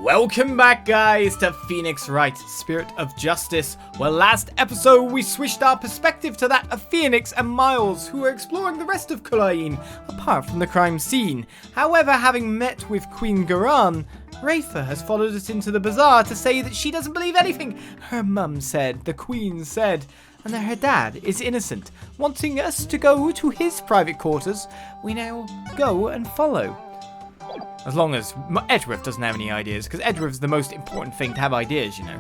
Welcome back, guys, to Phoenix Wright, Spirit of Justice, where last episode we switched our perspective to that of Phoenix and Miles, who are exploring the rest of Khura'in, apart from the crime scene. However, having met with Queen Khura'in, Rayfa has followed us into the bazaar to say that she doesn't believe anything her mum said, the Queen said, and that her dad is innocent. Wanting us to go to his private quarters, we now go and follow. As long as Edgeworth doesn't have any ideas, because Edgeworth is the most important thing to have ideas, you know.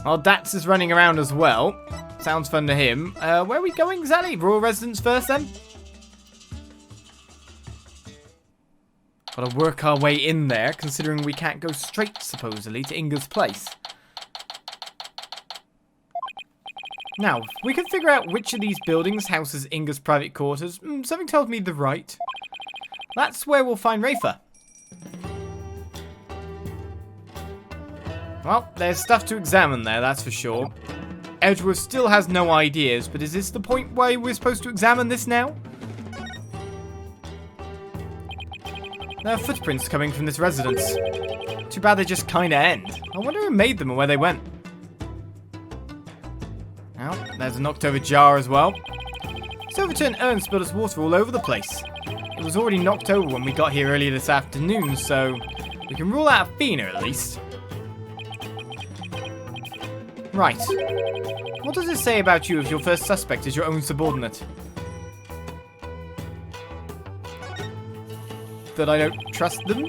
Well, Dats is running around as well. Sounds fun to him. Where are we going exactly? Royal residence first, then? Gotta work our way in there, considering we can't go straight, supposedly, to Inga's place. Now, if we can figure out which of these buildings houses Inga's private quarters. Something tells me the right. That's where we'll find Rayfa. Well, there's stuff to examine there, that's for sure. Edgeworth still has no ideas, but is this the point where we're supposed to examine this now? There are footprints coming from this residence. Too bad they just kinda end. I wonder who made them and where they went. Well, there's a knocked over jar as well. This overturned urn spilled its water all over the place. It was already knocked over when we got here earlier this afternoon, so we can rule out Athena at least. Right. What does it say about you if your first suspect is your own subordinate? That I don't trust them,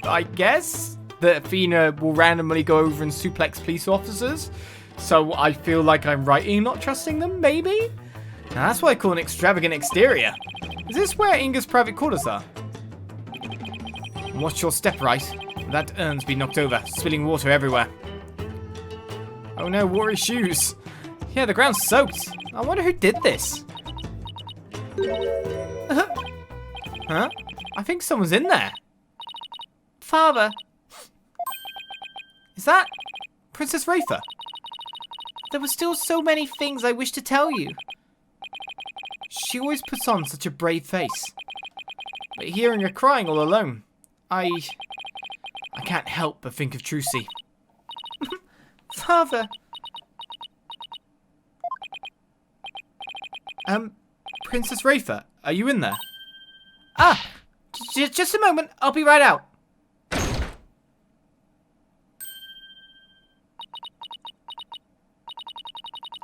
I guess? That Athena will randomly go over and suplex police officers? So I feel like I'm right in not trusting them, maybe? Now that's what I call an extravagant exterior. Is this where Inga's private quarters are? Watch your step, right? That urn's been knocked over, spilling water everywhere. Oh no, watery shoes. Yeah, the ground's soaked. I wonder who did this. Huh? I think someone's in there. Father. Is that Princess Rayfa? There were still so many things I wish to tell you. She always puts on such a brave face. But hearing her crying all alone, I can't help but think of Trucy. Father. Princess Rayfa, are you in there? Ah, just a moment, I'll be right out.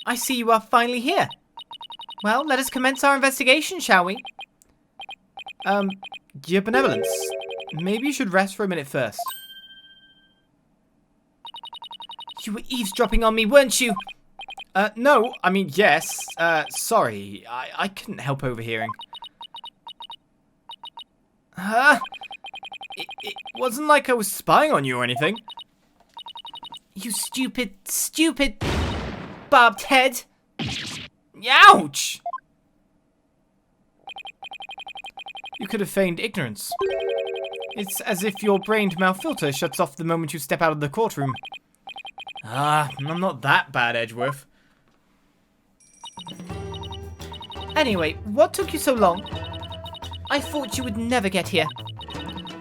I see you are finally here. Well, let us commence our investigation, shall we? Your benevolence. Maybe you should rest for a minute first. You were eavesdropping on me, weren't you? No, I mean, yes. Sorry, I couldn't help overhearing. It wasn't like I was spying on you or anything. You stupid barbed head. Ouch! You could have feigned ignorance. It's as if your brained malfilter shuts off the moment you step out of the courtroom. I'm not that bad, Edgeworth. Anyway, what took you so long? I thought you would never get here.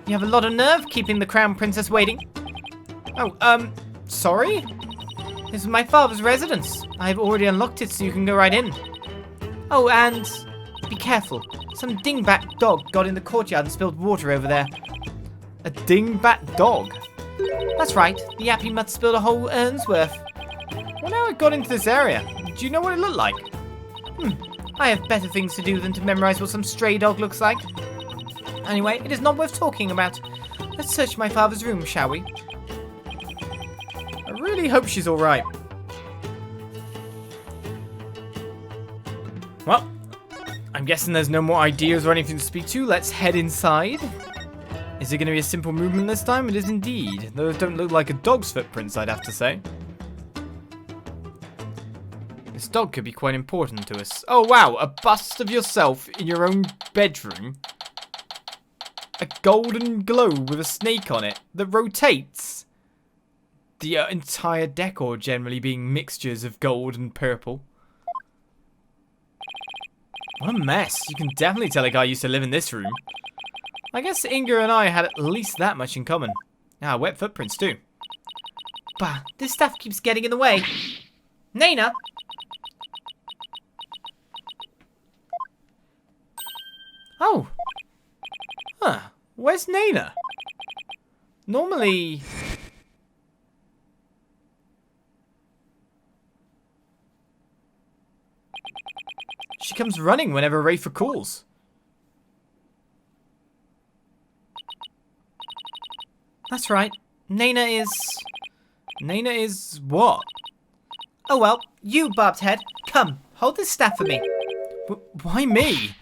You have a lot of nerve keeping the Crown Princess waiting. Oh, sorry? This is my father's residence. I've already unlocked it so you can go right in. Oh, and be careful. Some dingbat dog got in the courtyard and spilled water over there. A dingbat dog? That's right. The yappy mutt spilled a whole urn's worth. Well, now it got into this area. Do you know what it looked like? I have better things to do than to memorize what some stray dog looks like. Anyway, it is not worth talking about. Let's search my father's room, shall we? I really hope she's alright. Well, I'm guessing there's no more ideas or anything to speak to. Let's head inside. Is it going to be a simple movement this time? It is indeed. Those don't look like a dog's footprints, I'd have to say. This dog could be quite important to us. Oh, wow. A bust of yourself in your own bedroom. A golden globe with a snake on it that rotates. The entire decor generally being mixtures of gold and purple. What a mess. You can definitely tell a guy used to live in this room. I guess Inga and I had at least that much in common. Ah, wet footprints too. Bah, this stuff keeps getting in the way. Naina! Oh. Huh. Where's Naina? Normally... she comes running whenever Rayfa calls. That's right. Naina is what? Oh well, you, barbed head. Come, hold this staff for me. Why me?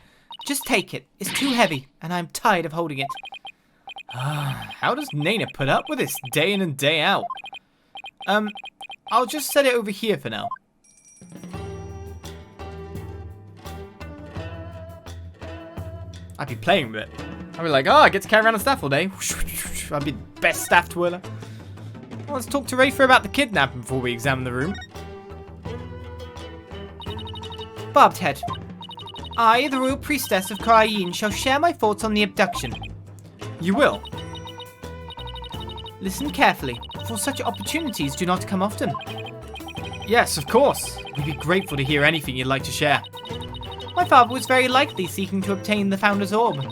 Just take it. It's too heavy, and I'm tired of holding it. How does Naina put up with this day in and day out? I'll just set it over here for now. I'd be playing with it. I'd be like, oh, I get to carry around a staff all day. I'd be the best staff twirler. Well, let's talk to Rayfa about the kidnapping before we examine the room. Barbed head. I, the royal priestess of Khura'in, shall share my thoughts on the abduction. You will? Listen carefully, for such opportunities do not come often. Yes, of course. We'd be grateful to hear anything you'd like to share. My father was very likely seeking to obtain the Founder's Orb,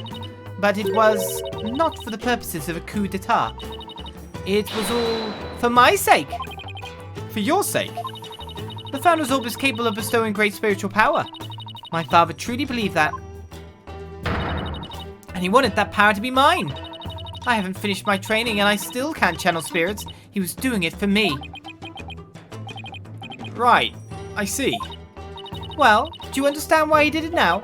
but it was not for the purposes of a coup d'etat. It was all for my sake. For your sake? The Founder's Orb is capable of bestowing great spiritual power. My father truly believed that. And he wanted that power to be mine. I haven't finished my training and I still can't channel spirits. He was doing it for me. Right, I see. Well, do you understand why he did it now?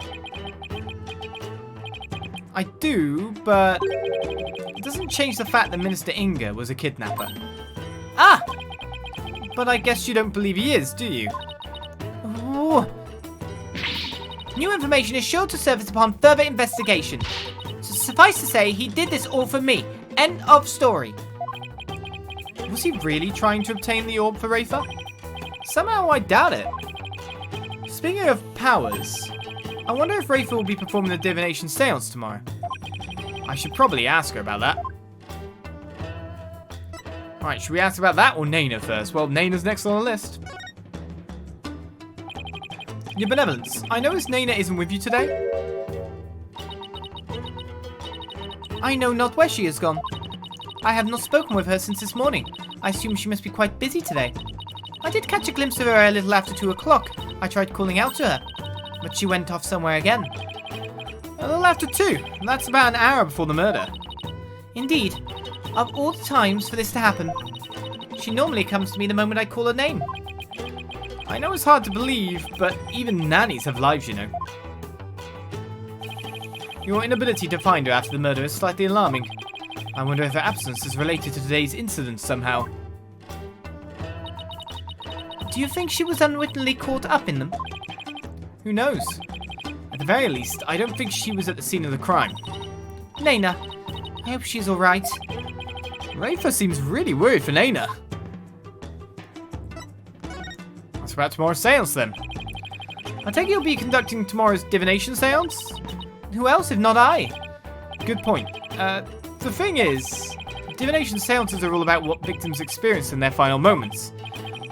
I do, but it doesn't change the fact that Minister Inga was a kidnapper. Ah! But I guess you don't believe he is, do you? Ooh. New information is sure to surface upon further investigation. So suffice to say, he did this all for me. End of story. Was he really trying to obtain the orb for Rayfa? Somehow I doubt it. Speaking of powers, I wonder if Rayfa will be performing the divination seance tomorrow. I should probably ask her about that. Alright, should we ask about that or Naina first? Well, Naina's next on the list. Your benevolence, I notice Naina isn't with you today. I know not where she has gone. I have not spoken with her since this morning. I assume she must be quite busy today. I did catch a glimpse of her a little after 2 o'clock. I tried calling out to her, but she went off somewhere again. A little after 2. That's about an hour before the murder. Indeed. Of all the times for this to happen, she normally comes to me the moment I call her name. I know it's hard to believe, but even nannies have lives, you know. Your inability to find her after the murder is slightly alarming. I wonder if her absence is related to today's incident somehow. Do you think she was unwittingly caught up in them? Who knows? At the very least, I don't think she was at the scene of the crime. Naina, I hope she's alright. Rayfa seems really worried for Naina. That's about tomorrow's seance then. I take it you'll be conducting tomorrow's divination seance? Who else if not I? Good point. The thing is, divination seances are all about what victims experience in their final moments.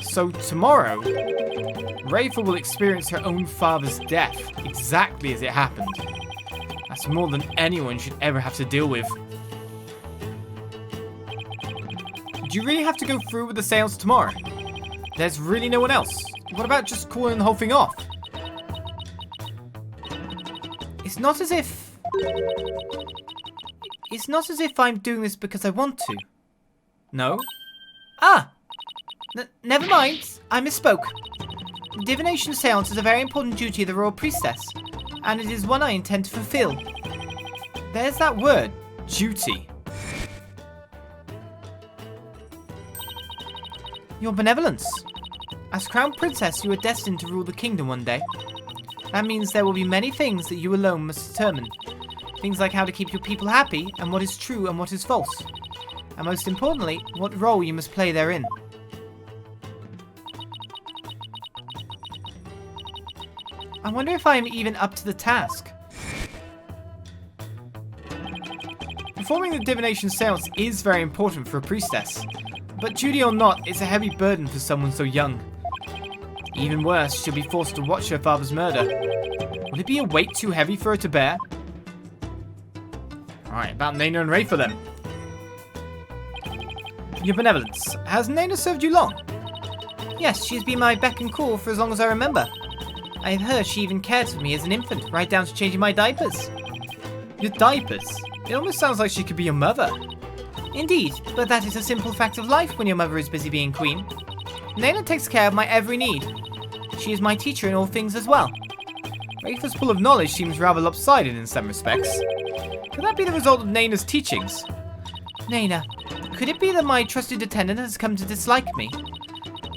So tomorrow, Rayfa will experience her own father's death, exactly as it happened. That's more than anyone should ever have to deal with. Do you really have to go through with the seance tomorrow? There's really no one else. What about just calling the whole thing off? It's not as if I'm doing this because I want to. No? Ah! Never mind. I misspoke. The divination seance is a very important duty of the royal priestess, and it is one I intend to fulfill. There's that word, duty. Your benevolence. As crown princess, you are destined to rule the kingdom one day. That means there will be many things that you alone must determine. Things like how to keep your people happy, and what is true and what is false. And most importantly, what role you must play therein. I wonder if I am even up to the task. Before performing the divination seance is very important for a priestess. But duty or not, it's a heavy burden for someone so young. Even worse, she'll be forced to watch her father's murder. Will it be a weight too heavy for her to bear? Alright, about Nayna and Rayfa then. Your benevolence. Has Nayna served you long? Yes, she's been my beck and call for as long as I remember. I have heard she even cared for me as an infant, right down to changing my diapers. Your diapers? It almost sounds like she could be your mother. Indeed, but that is a simple fact of life when your mother is busy being queen. Nayna takes care of my every need. She is my teacher in all things as well. Rayfa's pool of knowledge seems rather lopsided in some respects. Could that be the result of Nayna's teachings? Nayna, could it be that my trusted attendant has come to dislike me?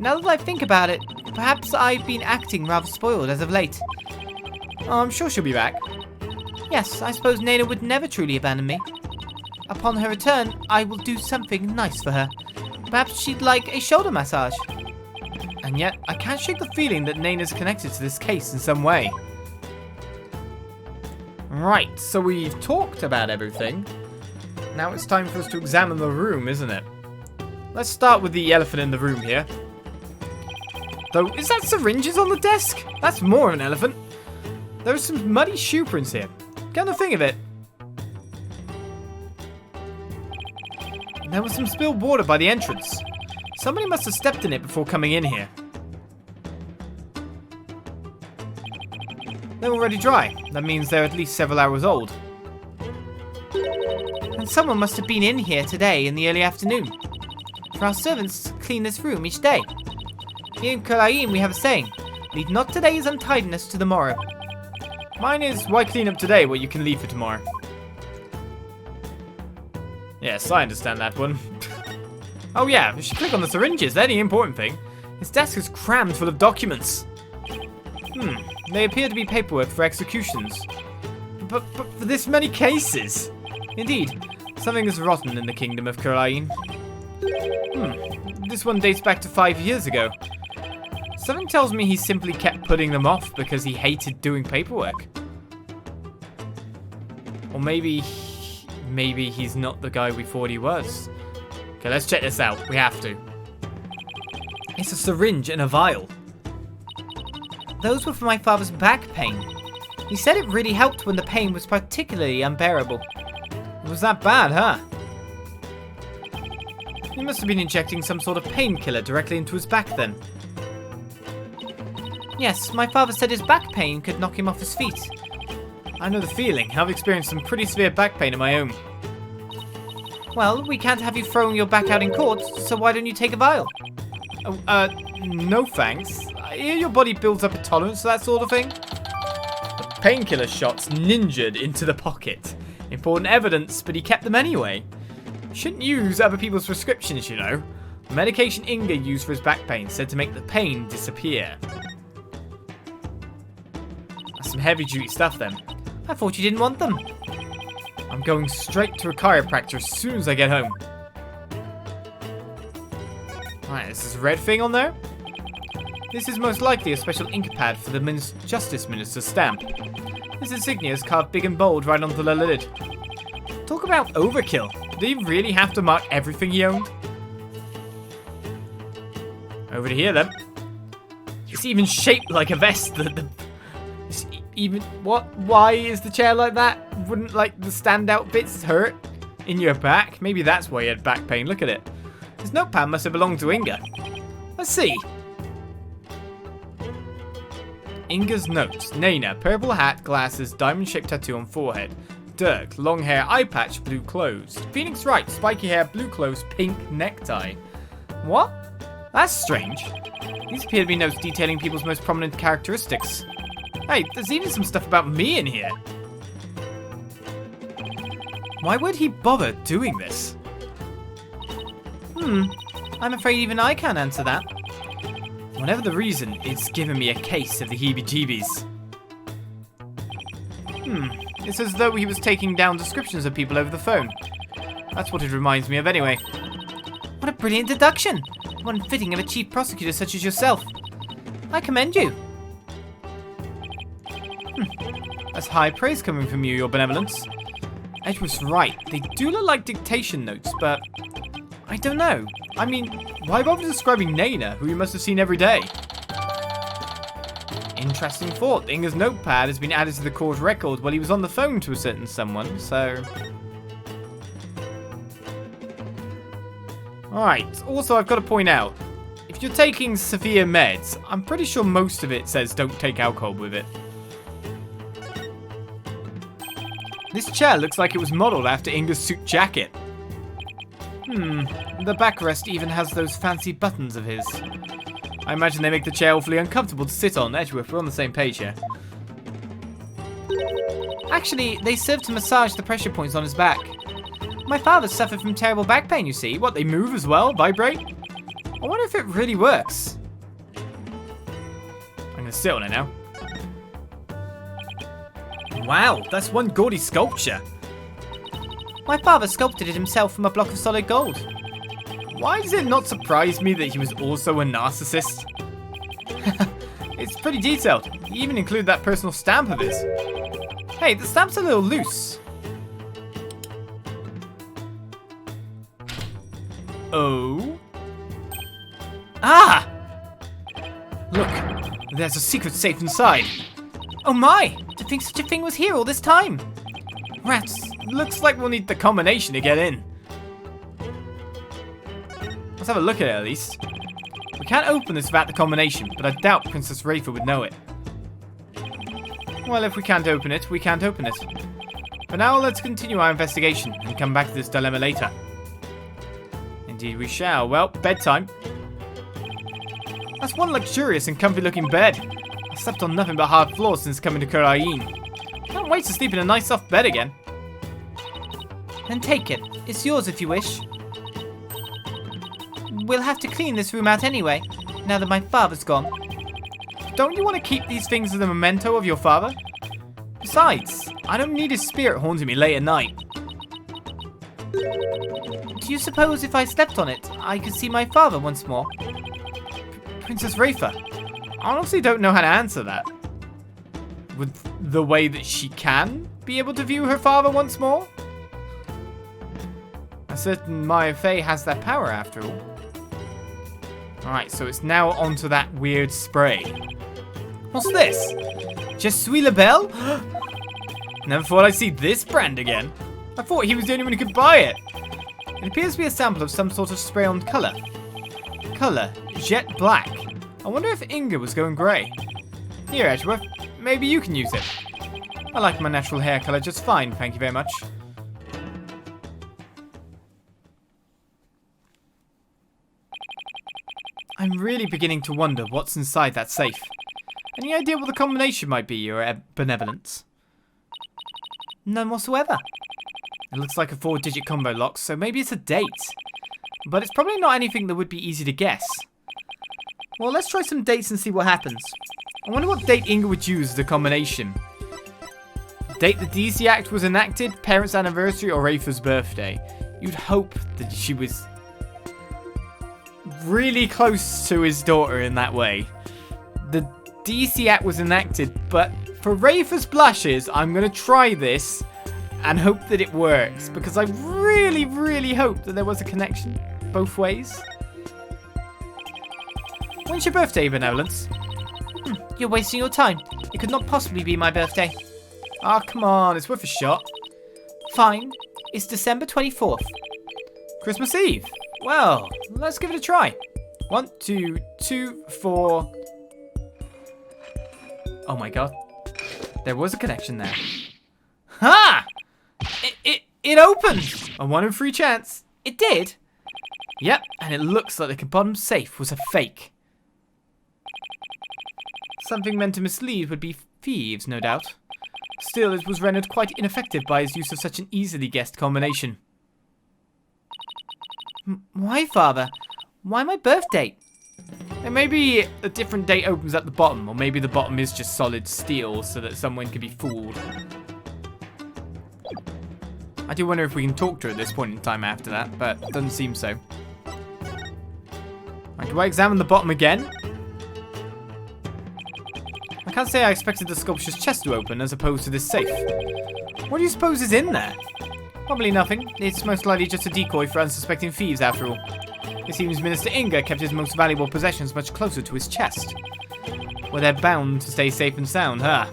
Now that I think about it, perhaps I've been acting rather spoiled as of late. Oh, I'm sure she'll be back. Yes, I suppose Nayna would never truly abandon me. Upon her return, I will do something nice for her. Perhaps she'd like a shoulder massage. And yet, I can't shake the feeling that Nayna's connected to this case in some way. Right, so we've talked about everything. Now it's time for us to examine the room, isn't it? Let's start with the elephant in the room here. Though, is that syringes on the desk? That's more of an elephant. There are some muddy shoe prints here. Come to think of it. There was some spilled water by the entrance. Somebody must have stepped in it before coming in here. They're already dry. That means they're at least several hours old. And someone must have been in here today in the early afternoon. For our servants clean this room each day. Here in Khura'in we have a saying, leave not today's untidiness to the morrow. Mine is, why clean up today what you can leave for tomorrow? Yes, I understand that one. Oh yeah, we should click on the syringes, they're the important thing. His desk is crammed full of documents. They appear to be paperwork for executions. But for this many cases? Indeed, something is rotten in the kingdom of Khura'in. This one dates back to 5 years ago. Something tells me he simply kept putting them off because he hated doing paperwork. Or maybe he's not the guy we thought he was. Okay, let's check this out. We have to. It's a syringe and a vial. Those were for my father's back pain. He said it really helped when the pain was particularly unbearable. It was that bad, huh? He must have been injecting some sort of painkiller directly into his back then. Yes, my father said his back pain could knock him off his feet. I know the feeling. I've experienced some pretty severe back pain of my own. Well, we can't have you throwing your back out in court, so why don't you take a vial? Oh, no thanks. I hear your body builds up a tolerance to that sort of thing. The painkiller shots ninjaed into the pocket. Important evidence, but he kept them anyway. Shouldn't use other people's prescriptions, you know. The medication Inga used for his back pain said to make the pain disappear. That's some heavy-duty stuff then. I thought you didn't want them. I'm going straight to a chiropractor as soon as I get home. Alright, this is a red thing on there. This is most likely a special ink pad for the Justice Minister's stamp. This insignia is carved big and bold right onto the lid. Talk about overkill. Did he really have to mark everything he owned? Over to here then. It's even shaped like a vest. What? Why is the chair like that? Wouldn't like the standout bits hurt in your back? Maybe that's why he had back pain. Look at it. This notepad must have belonged to Inga. Let's see. Inga's notes. Nayna, purple hat, glasses, diamond-shaped tattoo on forehead. Dirk, long hair, eye patch, blue clothes. Phoenix Wright, spiky hair, blue clothes, pink necktie. What? That's strange. These appear to be notes detailing people's most prominent characteristics. Hey, there's even some stuff about me in here. Why would he bother doing this? I'm afraid even I can't answer that. Whatever the reason, it's given me a case of the heebie-jeebies. It's as though he was taking down descriptions of people over the phone. That's what it reminds me of anyway. What a brilliant deduction! One fitting of a chief prosecutor such as yourself. I commend you. That's high praise coming from you, your benevolence. Edgeworth's right. They do look like dictation notes, but I don't know. I mean, why bother describing Naina, who you must have seen every day? Interesting thought. Inga's notepad has been added to the court record while he was on the phone to a certain someone, so... Alright, also I've got to point out, if you're taking severe meds, I'm pretty sure most of it says don't take alcohol with it. This chair looks like it was modelled after Inga's suit jacket. The backrest even has those fancy buttons of his. I imagine they make the chair awfully uncomfortable to sit on. Edgeworth, we're on the same page here. Actually, they serve to massage the pressure points on his back. My father suffered from terrible back pain, you see. What, they move as well? Vibrate? I wonder if it really works. I'm going to sit on it now. Wow, that's one gaudy sculpture. My father sculpted it himself from a block of solid gold. Why does it not surprise me that he was also a narcissist? It's pretty detailed. He even included that personal stamp of his. Hey, the stamp's a little loose. Oh? Ah! Look, there's a secret safe inside. Oh my! To think such a thing was here all this time. Rats, looks like we'll need the combination to get in. Let's have a look at it at least. We can't open this without the combination, but I doubt Princess Rayfa would know it. Well, if we can't open it, we can't open it. For now, let's continue our investigation and come back to this dilemma later. Indeed we shall. Well, bedtime. That's one luxurious and comfy looking bed. I've slept on nothing but hard floors since coming to Khura'in. Can't wait to sleep in a nice soft bed again. Then take it. It's yours if you wish. We'll have to clean this room out anyway, now that my father's gone. Don't you want to keep these things as a memento of your father? Besides, I don't need his spirit haunting me late at night. Do you suppose if I slept on it, I could see my father once more? Princess Rayfa, I honestly don't know how to answer that. With the way that she can be able to view her father once more? A certain Maya Fey has that power after all. Alright, so it's now onto that weird spray. What's this? Je suis la belle? Never thought I'd see this brand again. I thought he was the only one who could buy it. It appears to be a sample of some sort of spray-on colour. Colour, jet black. I wonder if Inga was going grey. Here, Edgeworth, maybe you can use it. I like my natural hair colour just fine, thank you very much. I'm really beginning to wonder what's inside that safe. Any idea what the combination might be, your benevolence? None whatsoever. It looks like a 4-digit combo lock, so maybe it's a date. But it's probably not anything that would be easy to guess. Well, let's try some dates and see what happens. I wonder what date Inga would use as the combination. Date the DC Act was enacted, parents' anniversary, or Rayfa's birthday. You'd hope that she was really close to his daughter in that way. The DC Act was enacted, but for Rayfa's blushes, I'm going to try this and hope that it works, because I really, really hope that there was a connection both ways. When's your birthday, Benevolence? You're wasting your time. It could not possibly be my birthday. Ah, come on, it's worth a shot. Fine. It's December 24th. Christmas Eve. Well, let's give it a try. 1, 2, 2, 4. Oh my god. There was a connection there. Ha! It opened! A 1 in 3 chance. It did? Yep, and it looks like the bottom safe was a fake. Something meant to mislead would be thieves, no doubt. Still, it was rendered quite ineffective by his use of such an easily guessed combination. Why, Father? Why my birth date? And maybe a different date opens at the bottom, or maybe the bottom is just solid steel so that someone could be fooled. I do wonder if we can talk to her at this point in time after that, but it doesn't seem so. Right, do I examine the bottom again? I can't say I expected the sculpture's chest to open as opposed to this safe. What do you suppose is in there? Probably nothing. It's most likely just a decoy for unsuspecting thieves after all. It seems Minister Inga kept his most valuable possessions much closer to his chest. Well, they're bound to stay safe and sound, huh?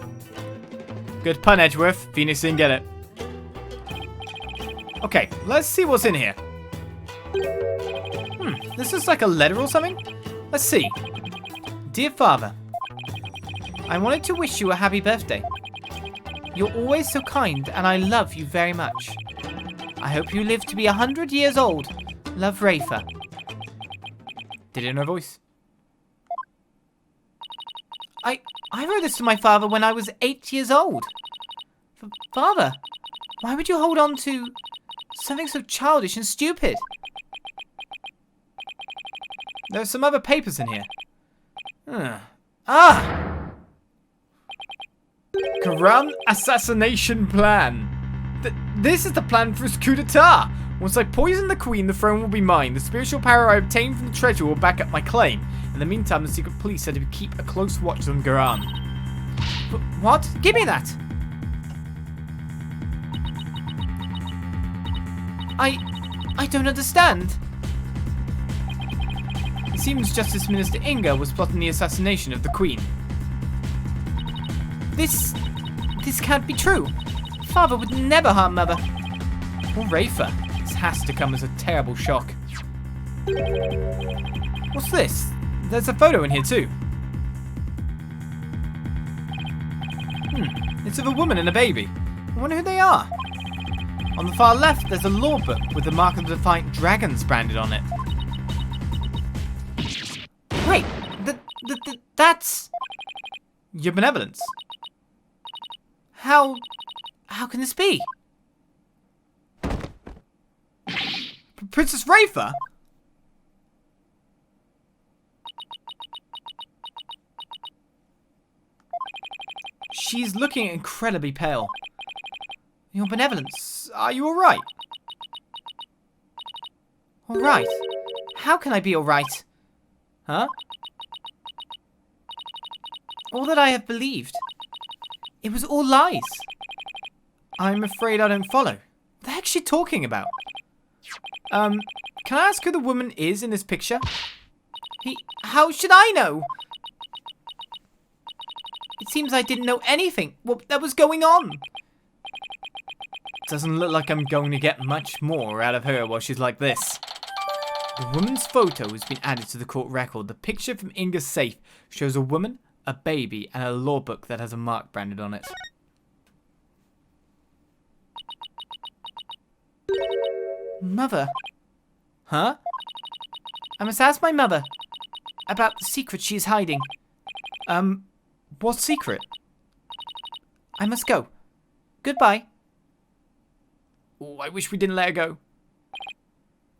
Good pun, Edgeworth. Phoenix didn't get it. Okay, let's see what's in here. This is like a letter or something? Let's see. Dear Father, I wanted to wish you a happy birthday. You're always so kind and I love you very much. I hope you live to be 100 years old. Love, Rayfa. Did it in her voice? I wrote this to my father when I was 8 years old. Father, why would you hold on to something so childish and stupid? There's some other papers in here. Khura'in assassination plan. This is the plan for his coup d'etat. Once I poison the queen, the throne will be mine. The spiritual power I obtained from the treasure will back up my claim. In the meantime, the secret police said to keep a close watch on Khura'in. What? Give me that! I don't understand. It seems Justice Minister Inga was plotting the assassination of the queen. This can't be true. Father would never harm Mother. Or Rayfa. This has to come as a terrible shock. What's this? There's a photo in here too. It's of a woman and a baby. I wonder who they are. On the far left, there's a law book with the mark of the defiant dragons branded on it. Wait, that's your benevolence. How can this be? Princess Rayfa? She's looking incredibly pale. Your benevolence, are you alright? Alright? How can I be alright? Huh? All that I have believed. It was all lies. I'm afraid I don't follow. What the heck's she talking about? Can I ask who the woman is in this picture? How should I know? It seems I didn't know anything that was going on. Doesn't look like I'm going to get much more out of her while she's like this. The woman's photo has been added to the court record. The picture from Inga's safe shows a woman, a baby, and a law book that has a mark branded on it. Mother? Huh? I must ask my mother about the secret she is hiding. What secret? I must go. Goodbye. Oh, I wish we didn't let her go.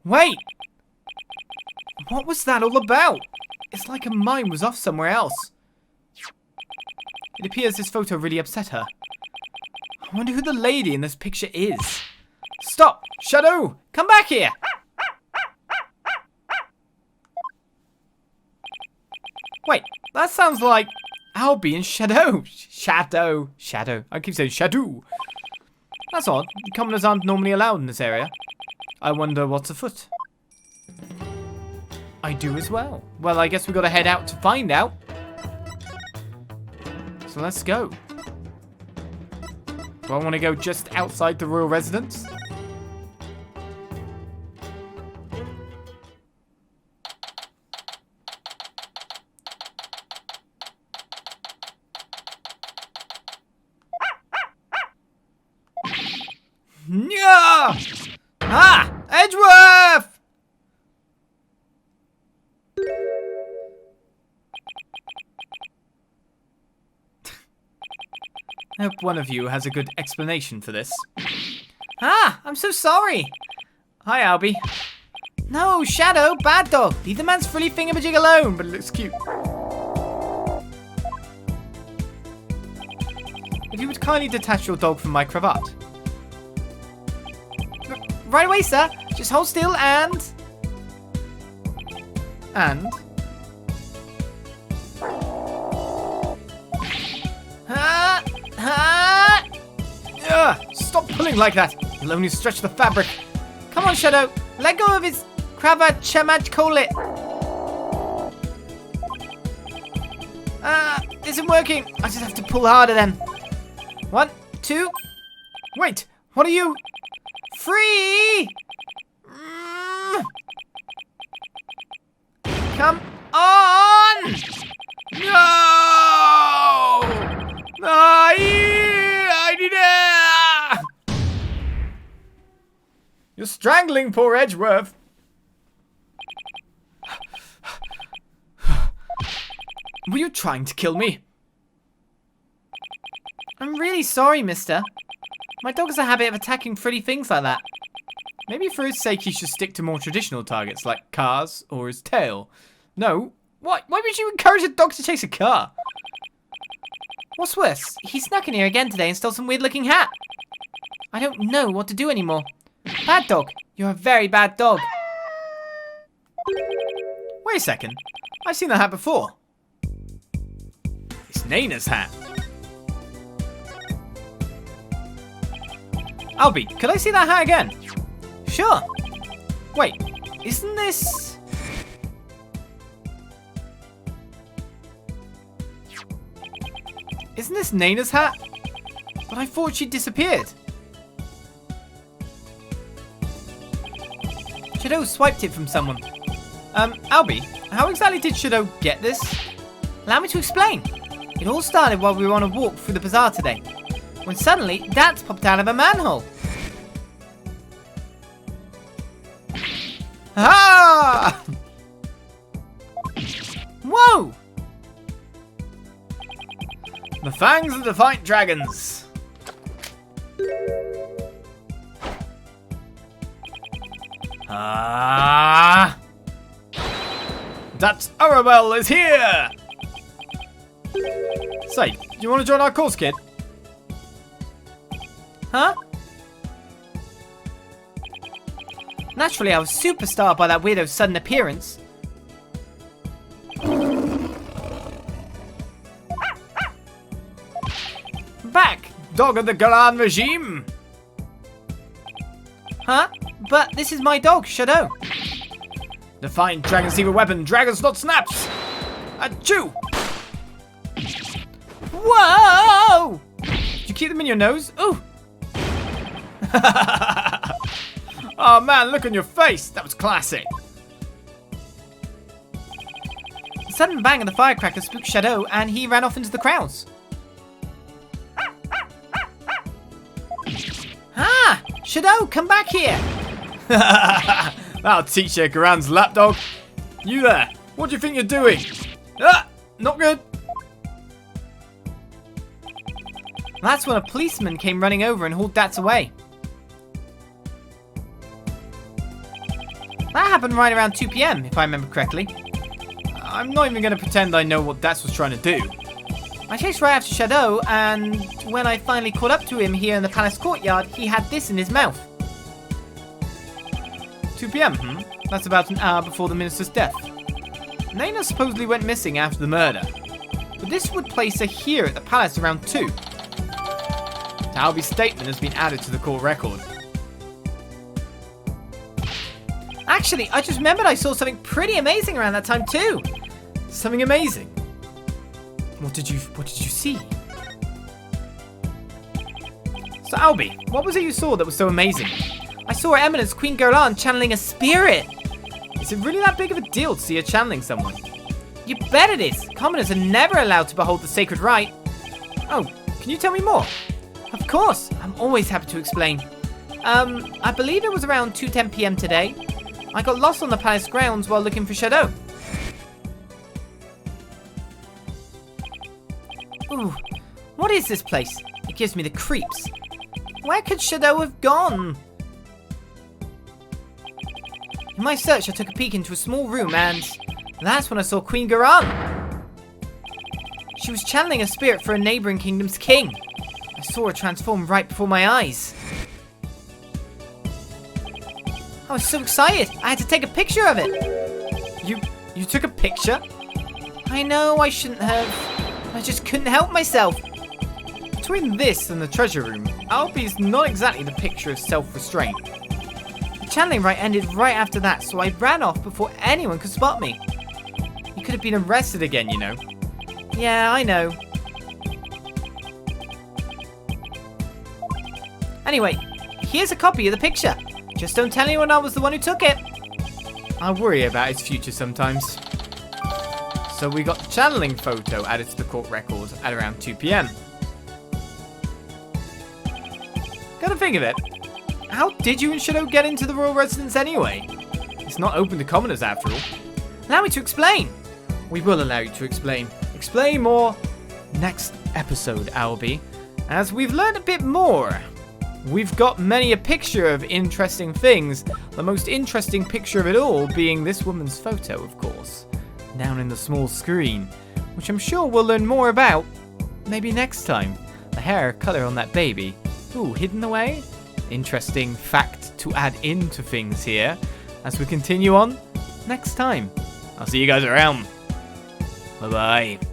Wait! What was that all about? It's like her mind was off somewhere else. It appears this photo really upset her. I wonder who the lady in this picture is. Stop! Shah'do! Come back here! Wait, that sounds like Ahlbi and Shah'do. Shah'do. I keep saying Shah'do. That's odd. Commoners aren't normally allowed in this area. I wonder what's afoot. I do as well. Well, I guess we gotta head out to find out. So let's go. Do I want to go just outside the royal residence? Yeah! Ah! Edgeworth! I hope one of you has a good explanation for this. Ah! I'm so sorry! Hi, Ahlbi. No, Shah'do! Bad dog! Leave the man's frilly thingamajig alone, but it looks cute. If you would kindly detach your dog from my cravat. Right away, sir. Just hold still and... Stop pulling like that. You'll only stretch the fabric. Come on, Shah'do. Let go of his Kravachamaj. This isn't working. I just have to pull harder then. 1, 2. Wait, what are you? Free! Come on! No! I need it! You're strangling poor Edgeworth. Were you trying to kill me? I'm really sorry, mister. My dog has a habit of attacking pretty things like that. Maybe for his sake he should stick to more traditional targets like cars or his tail. No. Why would you encourage a dog to chase a car? What's worse, he snuck in here again today and stole some weird-looking hat. I don't know what to do anymore. Bad dog. You're a very bad dog. Wait a second. I've seen that hat before. It's Nana's hat. Ahlbi, could I see that hat again? Sure. Wait, isn't this... Isn't this Nana's hat? But I thought she disappeared. Shah'do swiped it from someone. Ahlbi, how exactly did Shah'do get this? Allow me to explain. It all started while we were on a walk through the bazaar today, when suddenly Dats popped out of a manhole. Ah! Whoa! The fangs of the fight dragons. Ah! That Arabelle is here! Say, you want to join our course, kid? Huh? Naturally, I was super startled by that weirdo's sudden appearance. Back, dog of the Khura'in regime! Huh? But this is my dog, Shah'do. Define dragon's secret weapon, dragon slot snaps! Achoo! Whoa! Did you keep them in your nose? Ooh! Oh man, look on your face! That was classic! The sudden bang of the firecracker spooked Shah'do, and he ran off into the crowds. Ah! Shah'do, come back here! That'll teach you, Khura'in's lapdog. You there, what do you think you're doing? Ah! Not good! That's when a policeman came running over and hauled Dats away. That happened right around 2 PM, if I remember correctly. I'm not even going to pretend I know what Dats was trying to do. I chased right after Shah'do, and when I finally caught up to him here in the palace courtyard, he had this in his mouth. 2 PM, That's about an hour before the minister's death. Nana supposedly went missing after the murder, but this would place her here at the palace around 2. Ahlbi's statement has been added to the court record. Actually, I just remembered I saw something pretty amazing around that time too. Something amazing? What did you see? So Ahlbi, what was it you saw that was so amazing? I saw Her Eminence Queen Khura'in channeling a spirit. Is it really that big of a deal to see her channeling someone? You bet it is. Commoners are never allowed to behold the sacred rite. Oh, can you tell me more? Of course, I'm always happy to explain. I believe it was around 2:10 PM today. I got lost on the palace grounds while looking for Shah'do. Ooh, what is this place? It gives me the creeps. Where could Shah'do have gone? In my search, I took a peek into a small room and that's when I saw Queen Khura'in. She was channeling a spirit for a neighboring kingdom's king. I saw her transform right before my eyes. I was so excited, I had to take a picture of it. You took a picture? I know I shouldn't have. I just couldn't help myself. Between this and the treasure room, Ahlbi's not exactly the picture of self-restraint. The channeling rite ended right after that, so I ran off before anyone could spot me. You could have been arrested again, you know. Yeah, I know. Anyway, here's a copy of the picture. Just don't tell anyone I was the one who took it. I worry about his future sometimes. So we got the channeling photo added to the court records at around 2 p.m. Gotta think of it. How did you and Shah'do get into the royal residence anyway? It's not open to commoners after all. Allow me to explain. We will allow you to explain. Explain more next episode, Ahlbi. As we've learned a bit more. We've got many a picture of interesting things. The most interesting picture of it all being this woman's photo, of course. Down in the small screen. Which I'm sure we'll learn more about. Maybe next time. The hair colour on that baby. Ooh, hidden away? Interesting fact to add into things here. As we continue on next time. I'll see you guys around. Bye-bye.